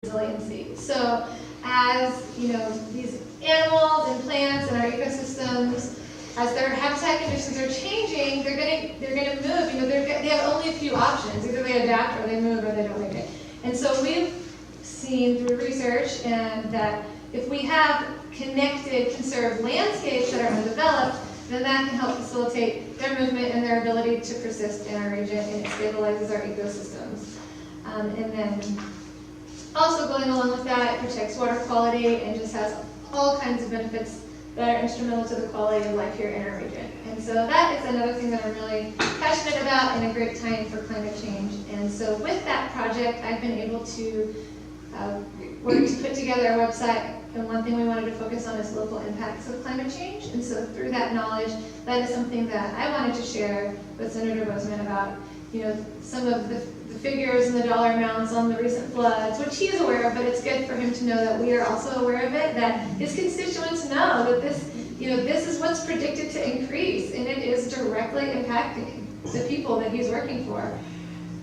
resiliency. So as you know, these animals and plants and our ecosystems, as their habitat conditions are changing, they're gonna move. You know, they have only a few options. Either they adapt or they move or they don't make it. And so we've seen through research and that if we have connected, conserved landscapes that are undeveloped, then that can help facilitate their movement and their ability to persist in our region, and it stabilizes our ecosystems. And then also going along with that, it protects water quality and just has all kinds of benefits that are instrumental to the quality of life here in our region. And so that is another thing that I'm really passionate about and a great time for climate change. And so with that project, I've been able to work to put together a website, and one thing we wanted to focus on is local impacts of climate change. And so through that knowledge, that is something that I wanted to share with Senator Bozeman about, you know, some of the figures and the dollar amounts on the recent floods, which he is aware of, but it's good for him to know that we are also aware of it, that his constituents know that this, you know, this is what's predicted to increase, and it is directly impacting the people that he's working for.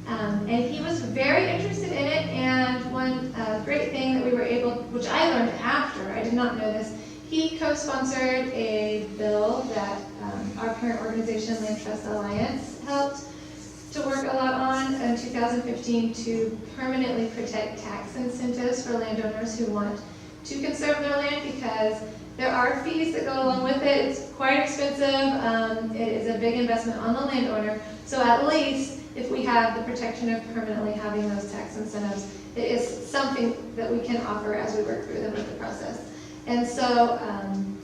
And he was very interested in it, and one great thing that we were able, which I learned after, I did not know this, he co-sponsored a bill that our parent organization, Land Trust Alliance, helped to work a lot on in 2015 to permanently protect tax incentives for landowners who want to conserve their land, because there are fees that go along with it. It's quite expensive. It is a big investment on the landowner. So at least if we have the protection of permanently having those tax incentives, it is something that we can offer as we work through them with the process. And so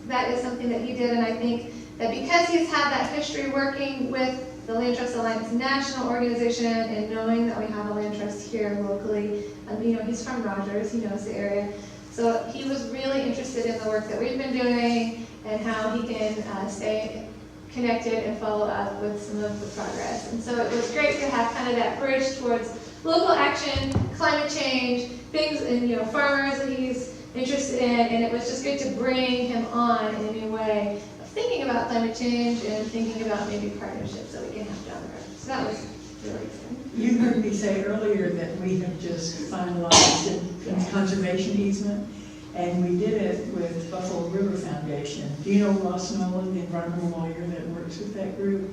that is something that he did, and I think that because he's had that history working with the Land Trust Alliance national organization and knowing that we have a land trust here locally, you know, he's from Rogers, he knows the area. So he was really interested in the work that we've been doing and how he can stay connected and follow up with some of the progress. And so it was great to have kind of that bridge towards local action, climate change, things, and you know, farmers that he's interested in, and it was just good to bring him on in a new way of thinking about climate change and thinking about maybe partnerships that we can have down the road. So that was really exciting. You heard me say earlier that we have just finalized a conservation easement, and we did it with Buffalo River Foundation. Do you know Ross Nolan, the environmental lawyer that works with that group?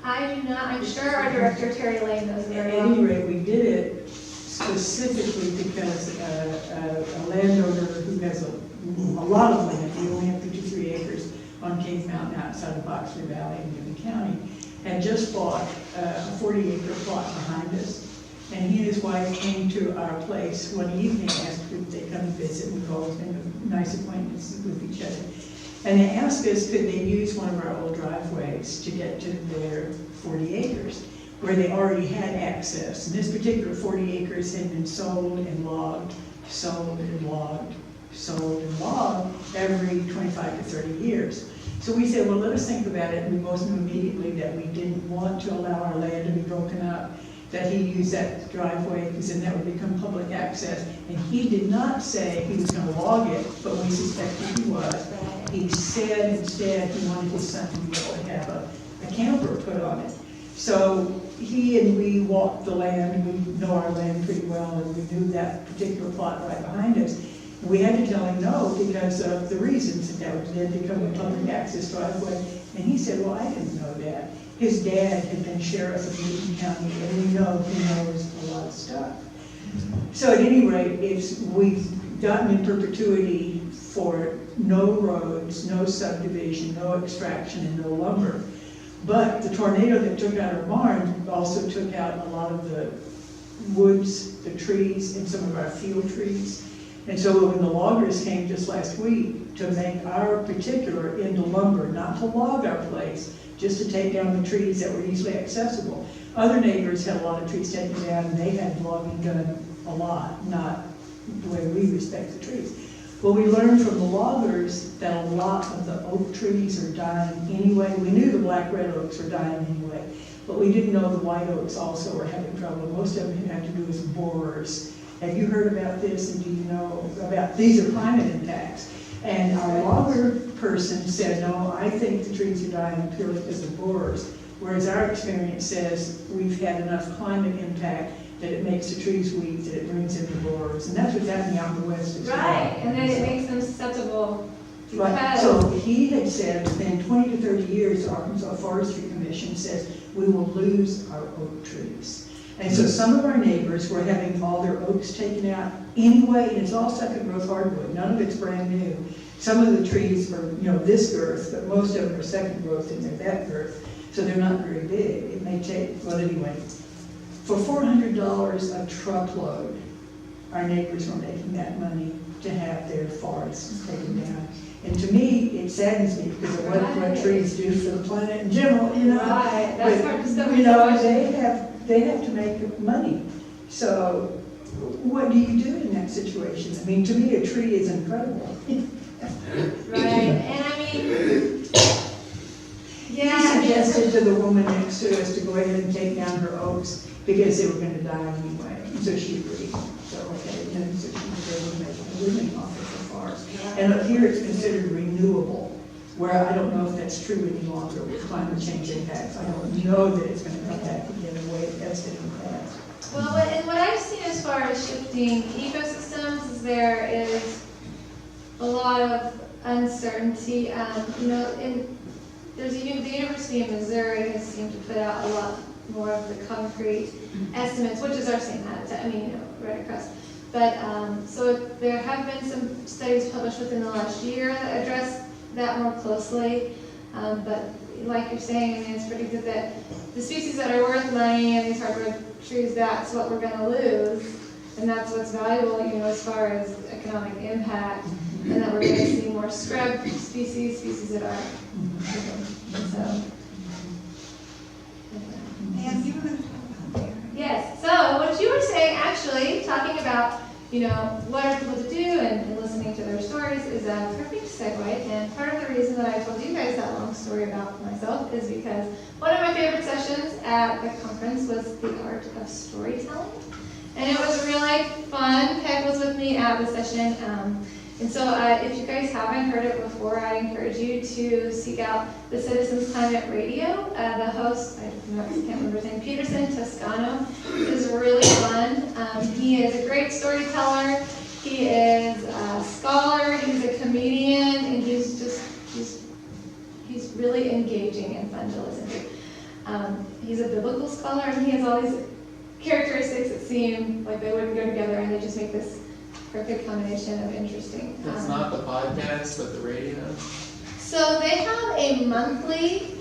I do not. I'm sure our director, Terry Lane, knows very well. At any rate, we did it specifically because a landowner who has a lot of land, we only have 53 acres on Cave Mountain outside of Boxley Valley in Newton County, had just bought a 40-acre plot behind us. And he and his wife came to our place one evening, asked if they'd come and visit. We've always been nice acquaintances with each other. And they asked us, could they use one of our old driveways to get to their 40 acres, where they already had access. And this particular 40 acres had been sold and logged, sold and logged, sold and logged every 25 to 30 years. So we said, well, let us think about it. And we both knew immediately that we didn't want to allow our land to be broken up, that he used that driveway, because then that would become public access. And he did not say he was going to log it, but we suspected he was. He said instead he wanted his son to be able to have a camper put on it. So he and we walked the land, and we know our land pretty well, and we knew that particular plot right behind us. And we had to tell him no because of the reasons that would then become a public access driveway. And he said, well, I didn't know that. His dad had been sheriff of Newton County, and we know he knows a lot of stuff. So at any rate, we've gotten in perpetuity for no roads, no subdivision, no extraction, and no lumber. But the tornado that took out our barn also took out a lot of the woods, the trees, and some of our field trees. And so when the loggers came just last week to make our particular into lumber, not to log our place, just to take down the trees that were easily accessible. Other neighbors had a lot of trees taken down, and they had logging done a lot, not the way we respect the trees. Well, we learned from the loggers that a lot of the oak trees are dying anyway. We knew the black red oaks were dying anyway, but we didn't know the white oaks also were having trouble. Most of them had to do with borers. Have you heard about this, and do you know about, these are climate impacts? And our logger person said, no, I think the trees are dying purely because of borers. Whereas our experience says we've had enough climate impact that it makes the trees weak, that it brings in the borers, and that's what's happening out in the west as well. Right, and then it makes them susceptible. Right, Because- so he had said within 20 to 30 years, the Arkansas Forestry Commission says we will lose our oak trees. And so some of our neighbors were having all their oaks taken out anyway, and it's all second growth hardwood, none of it's brand new. Some of the trees are, this girth, but most of them are second growth and they're that girth, so they're not very big. It may take, well anyway, for $400 a truckload, our neighbors were making that money to have their forests taken down. And to me, it saddens me because of what trees do for the planet in general, Right, that's hard to stomach. They have to make money. So what do you do in that situation? I mean, to me, a tree is incredible. Right, and I mean, yeah. He suggested to the woman next to us to go ahead and take down her oaks because they were going to die anyway. And so she agreed. So, okay, and so she was able to make a living off of the forest. And up here it's considered renewable, where I don't know if that's true any longer with climate change impacts. I don't know that it's going to come back again the way it has been in the past. Well, what I've seen as far as shifting ecosystems is there is a lot of uncertainty. There's even the University of Missouri has seemed to put out a lot more of the concrete estimates, which is our same habitat. I mean, right across. But so there have been some studies published within the last year that address that more closely. But like you're saying, I mean, it's predicted that the species that are worth money and these hardwood trees, that's what we're going to lose, and that's what's valuable, as far as economic impact, and that we're going to see more scrub species that are. So. Ma'am, you were going to talk about there. Yes. So what you were saying, actually, talking about what are people to do and listening to their stories is a perfect segue. And part of the reason that I told you guys that long story about myself is because one of my favorite sessions at the conference was the art of storytelling. And it was really fun. Peg was with me at the session. And so if you guys haven't heard it before, I encourage you to seek out the Citizens Climate Radio. The host, I can't remember his name, Peterson Toscano, is really fun. He is a great storyteller. He is a scholar. He's a comedian, and he's really engaging and fun to listen to. He's a biblical scholar, and he has all these characteristics that seem like they wouldn't go together, and they just make this perfect combination of interesting. It's not the podcast, but the radio. So they have a monthly,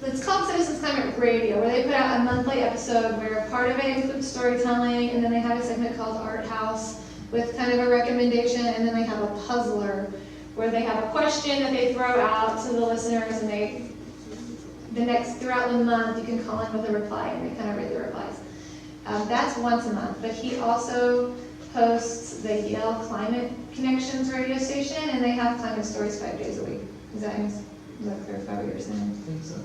it's called Citizens Climate Radio, where they put out a monthly episode where part of it includes storytelling, and then they have a segment called Art House with kind of a recommendation, and then they have a puzzler where they have a question that they throw out to the listeners, and throughout the month you can call in with a reply, and they kind of read the replies. That's once a month, but he also hosts the Yale Climate Connections radio station, and they have climate stories 5 days a week. Is that clear? 5 years in? I think so.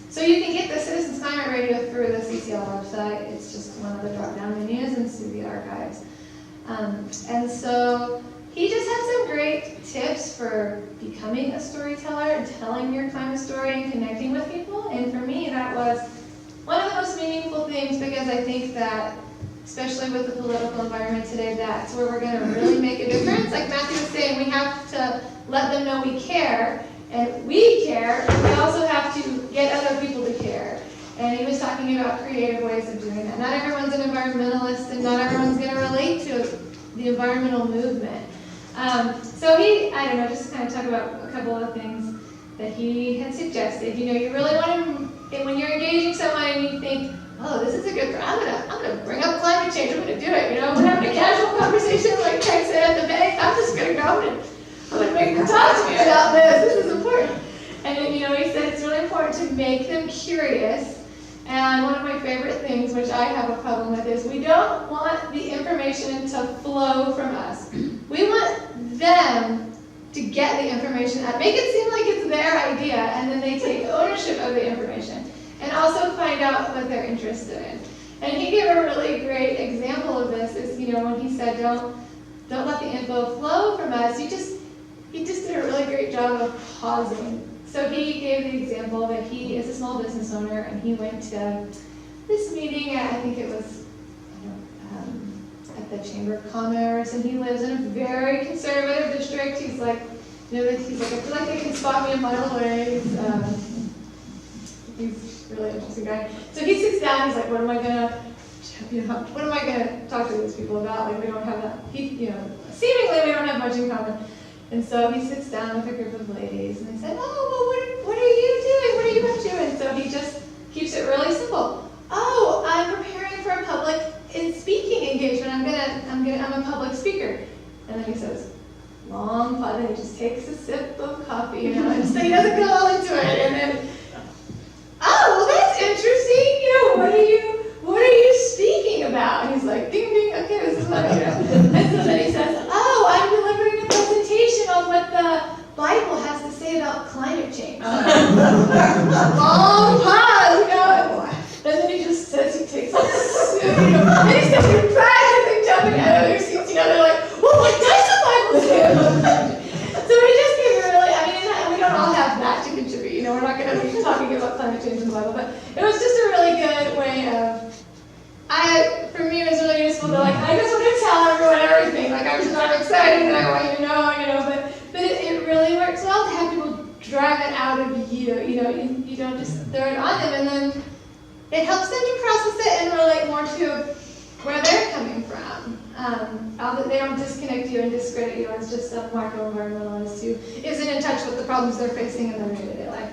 So you can get the Citizens Climate Radio through the CCL website. It's just one of the drop-down menus and through the archives. And so he just had some great tips for becoming a storyteller and telling your climate story and connecting with people. And for me, that was one of the most meaningful things, because I think that, especially with the political environment today, that's where we're going to really make a difference. Like Matthew was saying, we have to let them know we care, and we care, but we also have to get other people to care. And he was talking about creative ways of doing that. Not everyone's an environmentalist, and not everyone's going to relate to the environmental movement. So just to kind of talk about a couple of things that he had suggested. You really want to, when you're engaging someone and you think, oh, this is a good, I'm gonna bring up climate change, I'm gonna do it, we're having a casual conversation like Craig said at the bank, I'm just gonna go and I'm gonna make them talk to me about this is important. And he said it's really important to make them curious. And one of my favorite things, which I have a problem with, is we don't want the information to flow from us. We want them to get the information out, make it seem like it's their idea, and then they take ownership of the information. And also find out what they're interested in. And he gave a really great example of this is, when he said, don't let the info flow from us. He just did a really great job of pausing. So he gave the example that he is a small business owner, and he went to this meeting at, I think it was at the Chamber of Commerce, and he lives in a very conservative district. He's like, you know, he's like, I feel like they can spot me a mile away. He's a really interesting guy. So he sits down. He's like, what am I gonna talk to these people about? Like, we don't have that. Seemingly we don't have much in common. And so he sits down with a group of ladies, and they said, oh, well, what are you doing? What are you up to? And so he just keeps it really simple. Oh, I'm preparing for a public speaking engagement. I'm a public speaker. And then he says, long pause, and he just takes a sip of coffee, and so he doesn't go all into it. And then, oh, well, that's interesting. What are you speaking about? And he's like, ding, ding, okay, this is what I do. And so then he says, oh, I'm delivering a presentation on what the Bible has to say about climate change. Long pause, and then he just says he takes a sip, and he says, you're practically jumping out of their seats, they're like, well, what does the Bible say about climate change? So we just get really, and we don't all have that to contribute, we're not going to be talking about climate change in the Bible, but it was just a really good way of, for me, it was really useful to I just want to tell everyone everything, I'm excited and I want you to know, but it really works well to have people drive it out of you, you don't just throw it on them, and then it helps them to process it and relate more to where they're coming from. They don't disconnect you and discredit you as just a microenvironmentalist who isn't in touch with the problems they're facing in their day-to-day life.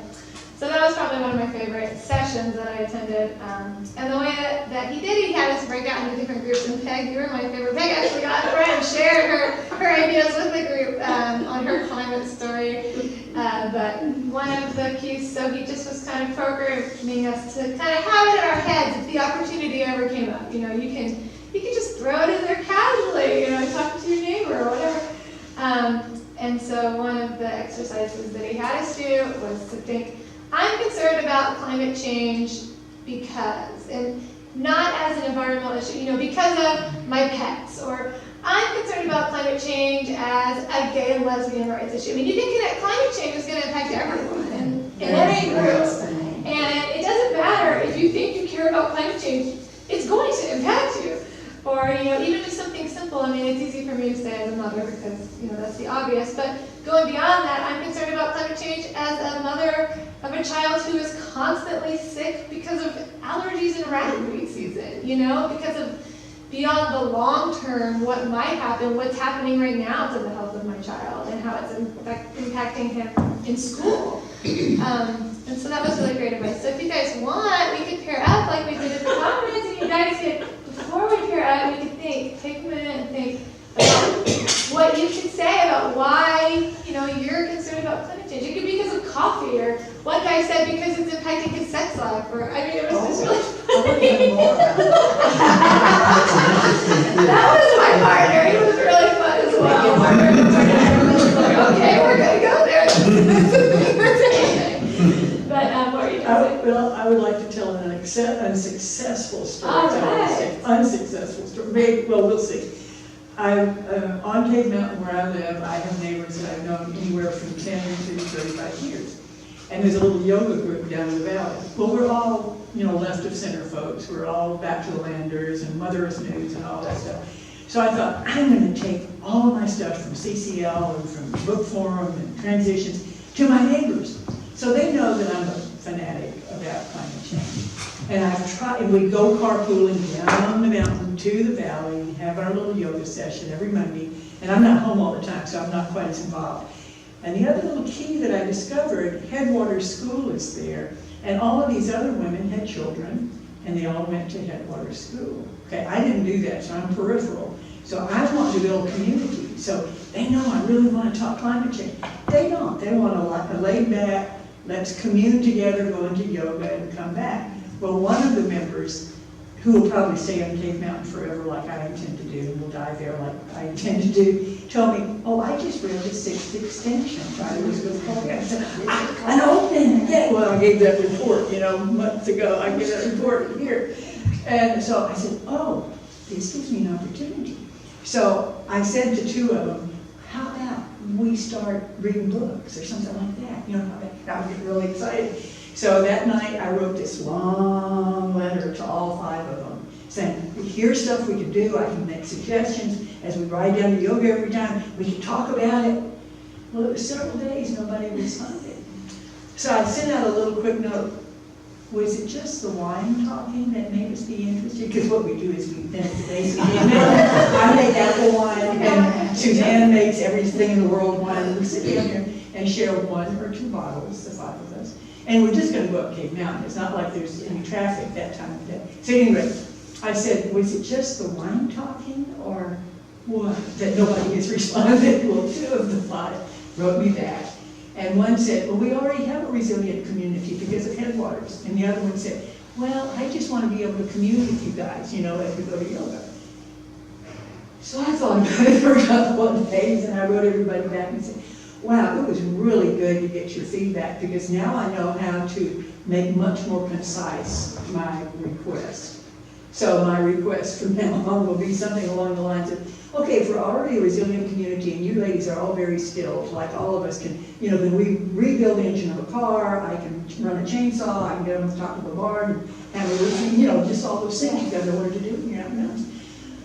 So that was probably one of my favorite sessions that I attended. And the way that he did, he had us break out into different groups. And Peg, you were my favorite. Peg actually got up and shared her ideas with the group on her climate story. But one of the keys, so he just was kind of programming us to kind of have it in our heads if the opportunity ever came up. You can just throw it in there casually, talk to your neighbor or whatever. And so one of the exercises that he had us do was to think, I'm concerned about climate change because, and not as an environmental issue, because of my pets, or I'm concerned about climate change as a gay and lesbian rights issue. You can connect, climate change is going to impact everyone in any group. And it doesn't matter if you think you care about climate change, it's going to impact you. Or, even just something simple. It's easy for me to say as a mother because, that's the obvious. But going beyond that, I'm concerned about climate change as a mother of a child who is constantly sick because of allergies in raspberry season, because of beyond the long term, what might happen, what's happening right now to the health of my child and how it's impacting him in school. And so that was really great advice. So if you guys want, we could pair up like we did at the conference, and you guys could, before we pair up, we could take a minute and think about what you could say about why, you're concerned about climate change. It could be because of coffee, or one guy said because it's impacting his sex life, or, it was just really funny. That was my partner. He was really fun as well. Okay, we're going to go there. But what were you going to say? Well, I would like to tell an unsuccessful story. All right. Unsuccessful story. Maybe, well, we'll see. On Cave Mountain where I live, I have neighbors that I've known anywhere from 10 to 35 years. And there's a little yoga group down in the valley. Well, we're all, left of center folks. We're all back to the landers and Mother Earth News and all that stuff. So I thought, I'm going to take all of my stuff from CCL and from Book Forum and Transitions to my neighbors. So they know that I'm a fanatic about climate change. And I've tried, and we go carpooling down the mountain to the valley and have our little yoga session every Monday. And I'm not home all the time, so I'm not quite as involved. And the other little key that I discovered, Headwaters School is there. And all of these other women had children, and they all went to Headwaters School. Okay, I didn't do that, so I'm peripheral. So I want to build community. So they know I really want to talk climate change. They don't. They want a laid back, let's commune together, go into yoga, and come back. Well, one of the members, who will probably stay on Cave Mountain forever like I intend to do, and will die there like I intend to do, told me, oh, I just read the 6th extension by Elizabeth Coley. I said, I know, yeah. Well, I gave that report, months ago. I gave that report here. And so I said, oh, this gives me an opportunity. So I said to two of them, how about we start reading books or something like that? I was getting really excited. So that night, I wrote this long letter to all 5 of them, saying, here's stuff we can do, I can make suggestions, as we ride down to yoga every time, we can talk about it. Well, it was several days, nobody responded. So I sent out a little quick note. Was it just the wine talking that made us be interested? Because what we do is we vent the basic. I make apple wine, and Suzanne makes everything in the world wine. We sit down here and share 1 or 2 bottles, the 5 of us. And we're just gonna go up Cave Mountain. It's not like there's any traffic that time of day. So anyway, I said, was it just the wine talking or what? That nobody has responded? Well, 2 of the 5 wrote me back. And one said, well, we already have a resilient community because of headwaters. And the other one said, well, I just want to be able to commune with you guys, you know, as we go to yoga. So I thought about it for a couple of days, and I wrote everybody back and said, wow, it was really good to get your feedback, because now I know how to make much more concise my request. So my request from now on will be something along the lines of, okay, if we're already a resilient community and you ladies are all very skilled, like all of us can, you know, can we rebuild the engine of a car, I can run a chainsaw, I can get on the top of a barn and have a routine, you know, just all those things you gotta know what to do, you know.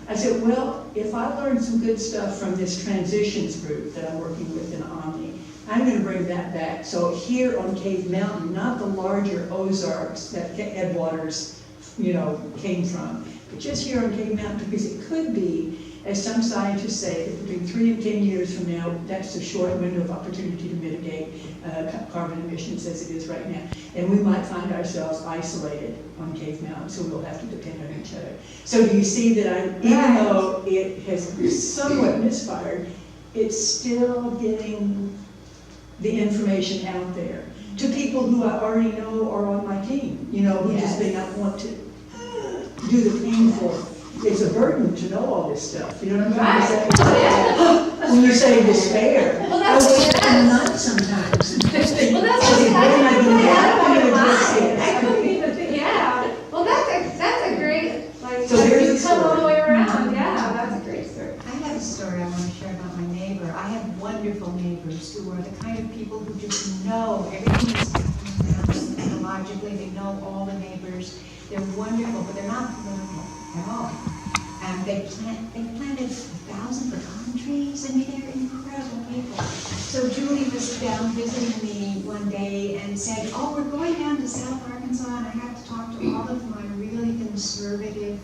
I said, well, if I learned some good stuff from this transitions group that I'm working with in Omni, I'm gonna bring that back. So here on Cave Mountain, not the larger Ozarks that headwaters, you know, came from, but just here on Cave Mountain, because it could be, as some scientists say, that between 3 and 10 years from now, that's a short window of opportunity to mitigate carbon emissions as it is right now. And we might find ourselves isolated on Cave Mountain, so we'll have to depend on each other. So do you see that even though it has somewhat misfired, it's still getting the information out there to people who I already know are on my team, you know, who just may not want to do the painful. It's a burden to know all this stuff, you know what I'm trying to say? When you say despair, Well, I that's- wish I'm not sometimes. Well, that's I think, what when am I gonna get out I of this? I couldn't even think, yeah. Well, that's a great, like, So here's you the come all the story. way around, yeah, that's a great story. I have a story I want to share about my neighbor. I have wonderful neighbors who are the kind of people who just know everything that's happening technologically. They know all the neighbors. They're wonderful, but they're not political at all. And they planted 1,000 pecan trees. I mean, they're incredible people. So Julie was down visiting me one day and said, oh, we're going down to South Arkansas and I have to talk to all of my really conservative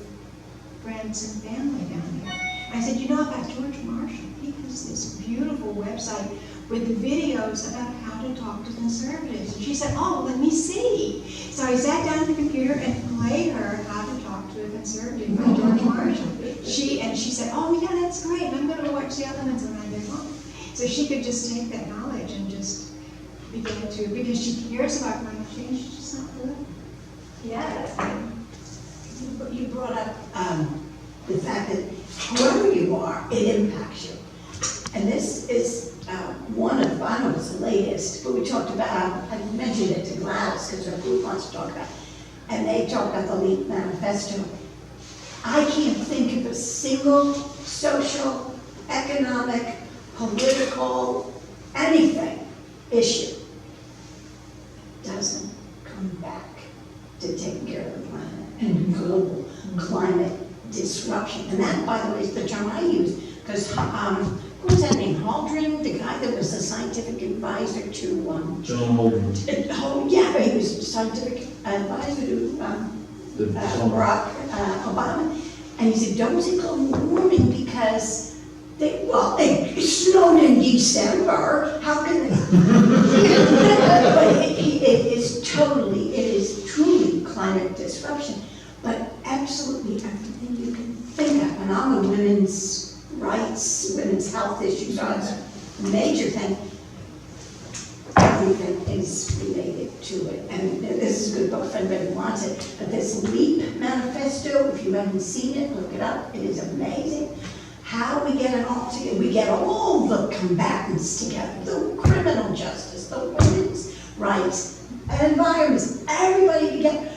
friends and family down there. I said, you know about George Marshall? He has this beautiful website with the videos about how to talk to conservatives. And she said, oh, let me see. So I sat down at the computer and played her how to talk to a conservative by George Marshall. She said, oh yeah, that's great. I'm going to watch the other ones when I get home. So she could just take that knowledge and just begin to, because she cares about climate change, she's just not political. Yes. You brought up the fact that whoever you are, it impacts you. And this is one of, I don't know if it's the latest, but we talked about, I mentioned it to Gladys because her group wants to talk about it. And they talked about the LEAP manifesto. I can't think of a single social, economic, political, anything issue doesn't come back to taking care of the planet and global climate disruption. And that, by the way, is the term I use, because who was that name? Haldren, the guy that was the scientific advisor to John Holdren. Oh yeah, he was a scientific advisor to Barack Obama, and he said, don't say global warming because it snowed in December. How can they? But it is truly climate disruption. But absolutely everything you can think of, and on the women's rights, women's health issues, that's a major thing. Everything is related to it. And this is a good book if anybody wants it. But this LEAP manifesto, if you haven't seen it, look it up. It is amazing. How we get it all together. We get all the combatants together. The criminal justice, the women's rights, environments, everybody together.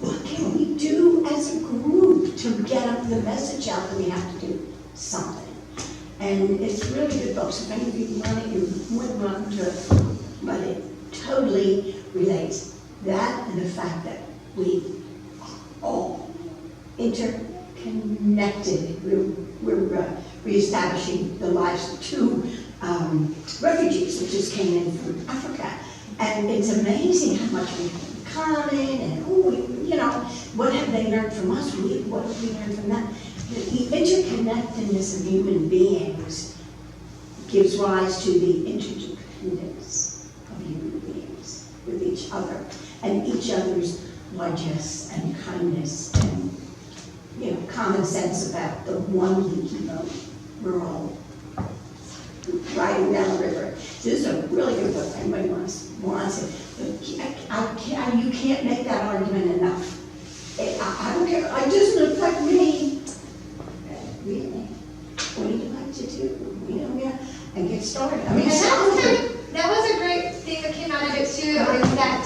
What can we do as a group to get up the message out that we have to do something? And it's really good book. So if any of you want it, you would run to it. But it totally relates. That and the fact that we are all interconnected. We're reestablishing the lives of two refugees that just came in from Africa. And it's amazing how much we have in common, and what have they learned from us? What have we learned from them? The interconnectedness of human beings gives rise to the interdependence of human beings with each other, and each other's largesse and kindness and common sense about the one leaky boat we're all riding down the river. This is a really good book. Anybody wants it. You can't make that argument enough. I don't care. It doesn't affect me. Really? What do you like to do? And get started. I mean, that was a great thing that came out of it too, is that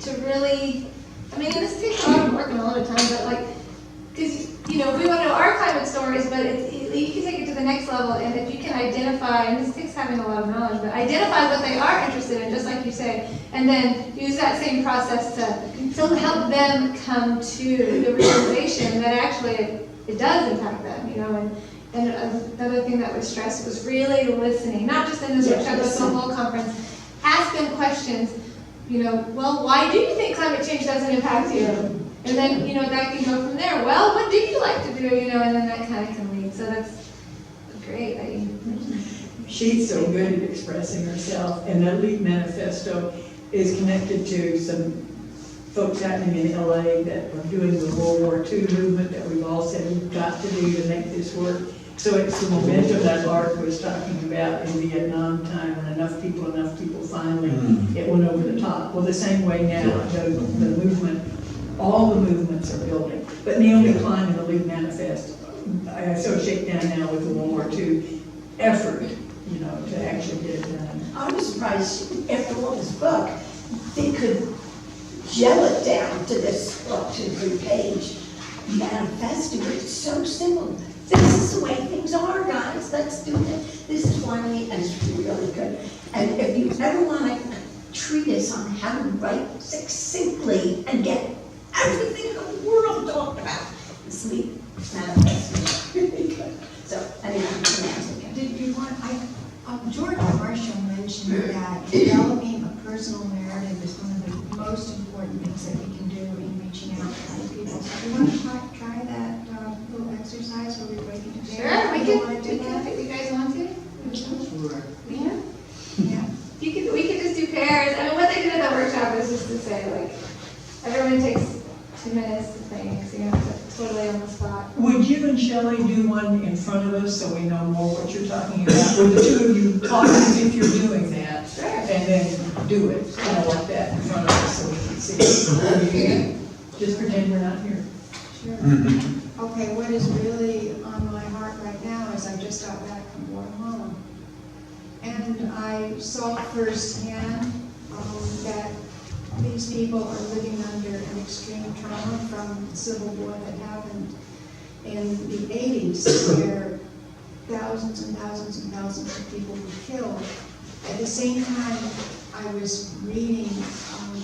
to really, this takes a lot of work and a lot of time, but because, we want to know our climate stories, but you can take it to the next level, and if you can identify, and this takes having a lot of knowledge, but identify what they are interested in, just like you say, and then use that same process to help them come to the realization that actually it does impact them, And another thing that was stressed was really listening, not just in this workshop, but the whole conference. Ask them questions, well, why do you think climate change doesn't impact you? And then, that can go from there. Well, what do you like to do? And then that kind of can lead. So that's great that you mentioned. She's so good at expressing herself, and the LEAP manifesto is connected to some folks happening in LA that are doing the World War II movement that we've all said we've got to do to make this work. So it's the momentum that Art was talking about in Vietnam time, when enough people finally, it went over the top. Well, the same way now, the movement, all the movements are building. But Naomi Klein in the LEAP manifest, I associate down now with the World War II effort, to actually get it done. I was surprised after all this book, they could gel it down to this 2-3-page manifesto. It's so simple. This is the way things are, guys. Let's do it. This is why and it's really good. And if you ever want a treatise on how to write succinctly and get everything in the world talked about, this LEAP manifesto is really good. So, anyway, Did you want, George Marshall mentioned that developing a personal narrative is one of the most important things that we can do in reaching out to other people. So do you want to try that little exercise where we break it down? Sure, we can. can. You guys want to? Sure. Yeah. Yeah. We could just do pairs. What they did at that workshop is just to say, everyone takes 2 minutes to think, so you have to totally on the spot. Would you and Shelley do one in front of us so we know more what you're talking about? Would the two of you talk as if you're doing that? Sure. And then do it, like that in front of us so we can see. Just pretend we're not here. Sure. Okay, what is really on my heart right now is I just got back from Guatemala. And I saw firsthand that these people are living under an extreme trauma from the civil war that happened in the 80s, where thousands and thousands and thousands of people were killed. At the same time, I was reading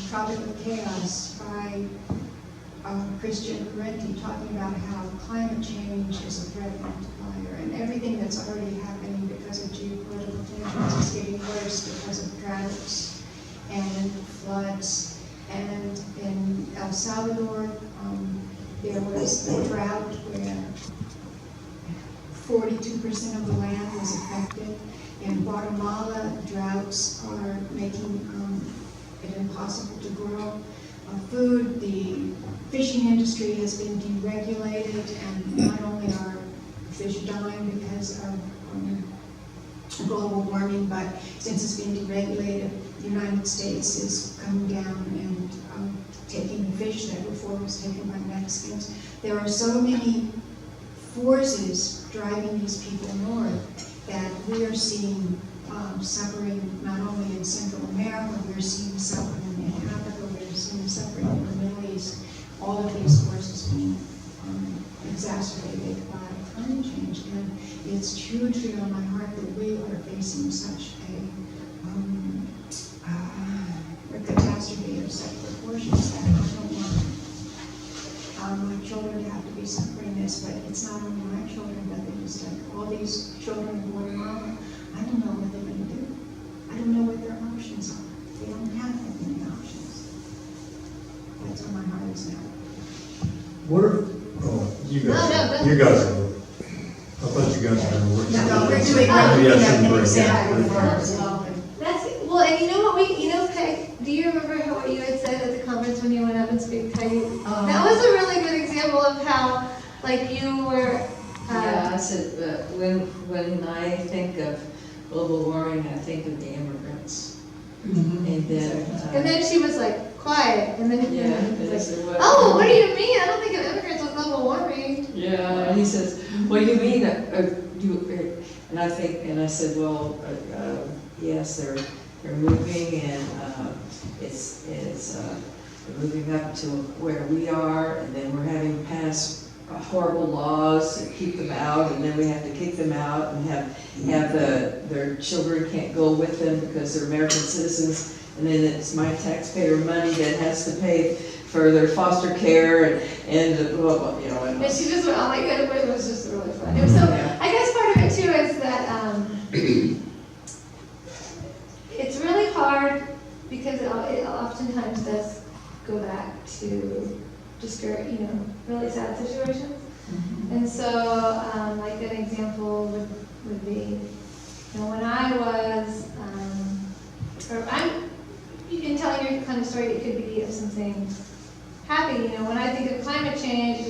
Tropical Chaos by Christian Parenti, talking about how climate change is a threat multiplier, and everything that's already happening because of geopolitical tensions is getting worse because of droughts and floods. And in El Salvador, there was a drought where 42% of the land was affected. In Guatemala, droughts are making it impossible to grow food. The fishing industry has been deregulated, and not only are fish dying because of global warming, but since it's been deregulated, the United States is coming down and taking the fish that before was taken by Mexicans. There are so many forces driving these people north that we are seeing suffering not only in Central America, we're seeing suffering in Africa, we're seeing suffering in the Middle East. All of these forces being exacerbated by climate change. And it's hugely on my heart that we are facing such a catastrophe of such proportions. suffering this, but it's not only my children, but they just like all these children in Guatemala. I don't know what they're going to do. I don't know what their options are. They don't have that many options. That's where my heart is now. What if, oh, you No, guys, you guys are, I thought you guys were. No, we're doing Maybe I shouldn't an bring it example up. for us. That's, well, and you know what Peg, do you remember what you had said at the conference when you went up and spoke to you? That was a really good example of how, like, you were, Yeah, I said, when I think of global warming, I think of the immigrants. And and then she was like, quiet, and then, yeah, and and I like, said, oh, what do you mean? I don't think of immigrants with global warming. yeah, and he says, what do you mean? And I think, and I said, well, yes, they're moving, and it's they're moving up to where we are, and then we're having to pass horrible laws to keep them out, and then we have to kick them out and have their children can't go with them because they're American citizens, and then it's my taxpayer money that has to pay for their foster care and well, you know. And she just went, oh my god, it was just really fun. And so I guess part of it too is that it's really hard because it oftentimes does go back to really sad situations. And so, like an example would be, when I was, in telling your kind of story, it could be of something happy. When I think of climate change,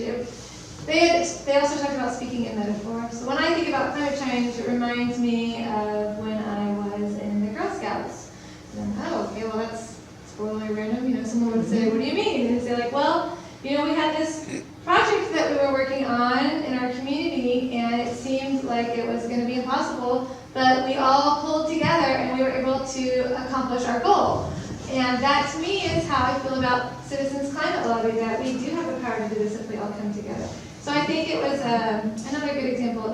they also talk about speaking in metaphor. So when I think about climate change, it reminds me of when I was in the Girl Scouts. And okay, well that's totally random. Someone would say, what do you mean? And they'd say like, well, we had this project that we were working on in our community, and it seemed like it was going to be impossible, but we all pulled together and we were able to accomplish our goal. And that, to me, is how I feel about Citizens Climate Lobby, that we do have the power to do this if we all come together. So I think it was another good example.